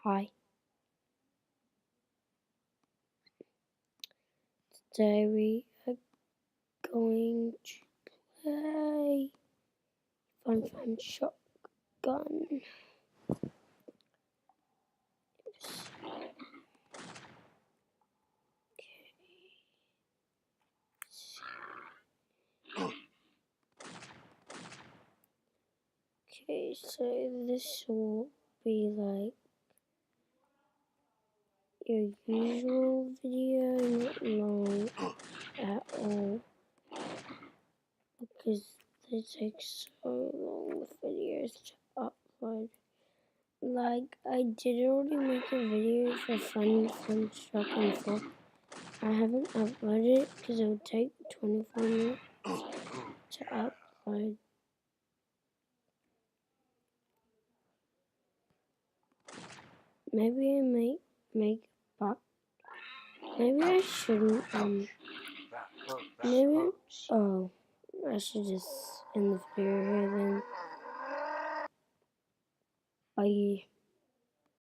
Hi. Today we are going to play funfun shotgun. Okay, so this will be like your usual video, not long at all, because they take so long with videos to upload. Like, I did already make a video for funfun shotgun 4. I haven't uploaded it because it would take 24 minutes to upload. Maybe I make but maybe I shouldn't maybe I should just end the video here then. Bye.